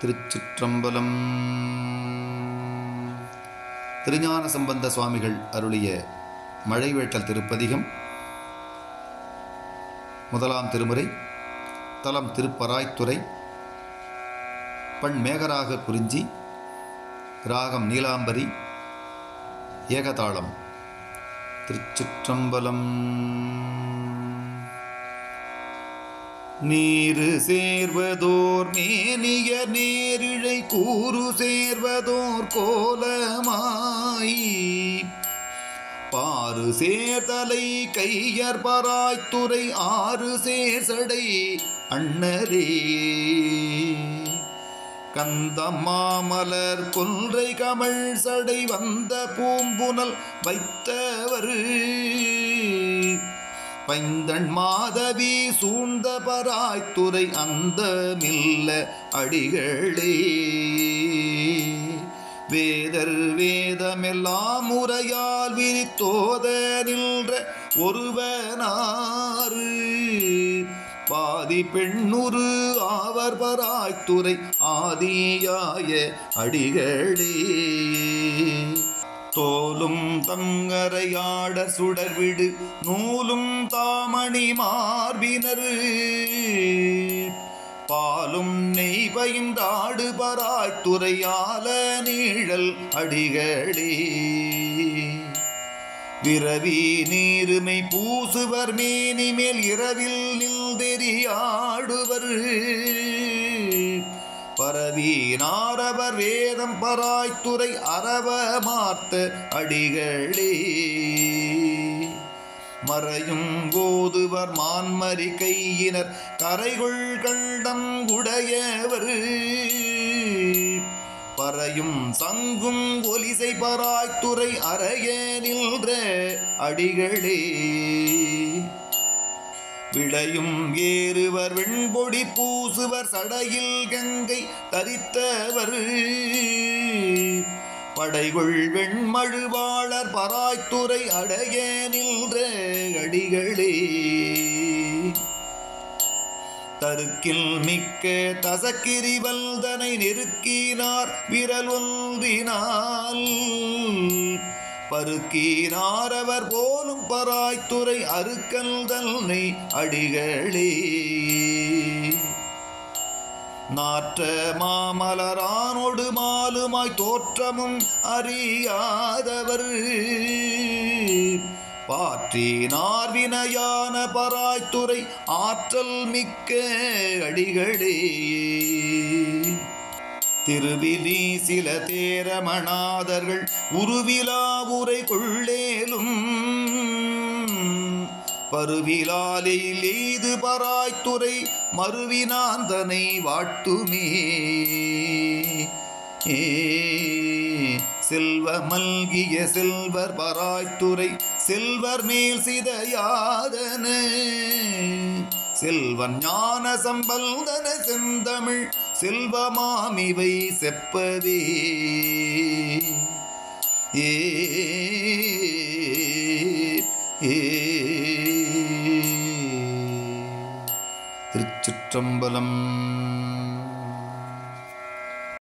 திருச்சிற்றம்பலம். திருஞான சம்பந்த சுவாமிகள் அருளிய மழைவேட்டல் திருப்பதிகம். முதலாம் திருமுறை. தலம் திருப்பராய்த்துறை. பண் மேகராக குறிஞ்சி. ராகம் நீலாம்பரி. ஏகதாளம். திருச்சிற்றம்பலம். நீரு சேர்வதோர் மேனிய நேரிழை கூறு சேர்வதோர் கோலமாய் பாரு சேர்தலை கையர் பராய்த்துறை ஆறு சேர்சடை அண்ணரே கந்தமாமலர் கொன்றை கமழ் சடை வந்த பூம்புனல் வைத்தவர் பைந்தன் மாதவி சூழ்ந்த பராய்த்துறை அந்த மில்ல அடிகளே வேதர் வேதமெல்லாம் முறையால் விரித்தோத நின்ற ஒருவனாறு பாதி பெண்ணுரு ஆவர் பராய்த்துறை ஆதியாய அடிகளே தோலும் தங்கரையாட சுடர்விடு நூலும் தாமணி மார்பினர் பாலும் நெய் பயின்றாடு பராய்த்துறையால நீழல் அடிகளே விரவி நீருமை பூசுவர் மேனிமேல் இரவில் நில்தெரியாடுவர் பரவி நாரவர் வேதம் பராய்த்துறை அரவ மார்த்த அடிகளே மறையும் கோதுவர் மான்மரி கையினர் கரைகுள் கண்டம் உடையவர் பறையும் சங்கும் ஒலிசை பராய்த்துறை அறைய நின்ற அடிகளே விடையும் ஏறுவர் வெண்பொடி பூசுவர் சடையில் கங்கை தரித்தவர் படைகுள் வெண்மழுவாளர் பராய்த்துறை அடைய நின்ற அடிகளே தருக்கில் மிக்க தசக்கிரி வல்தனை நெருக்கினார் விரல் ஒன்றினால் பருக்கினாரவர் போலும் பராய்த்துறை அருக்கல் தன்னை அடிகளே நாற்ற மாமலரானோடு மாலுமாய் தோற்றமும் அறியாதவர் பாற்றினார் வினையான பராய்த்துறை ஆற்றல் மிக்க அடிகளே திருவிலி சில தேரமணாதர்கள் உருவிலா உரை கொள்ளேலும் பருவிலாலில் எய்து பராய்த்துறை மறுவினாந்தனை வாட்டுமே செல்வ மல்கிய செல்வர் பராய்த்துறை செல்வர் மேல் சிதையாதன செல்வன் ஞான சம்பந்தன செந்தமிழ் செல்வமாமிவை செப்பவே ஏ திருச்சிற்றம்பலம்.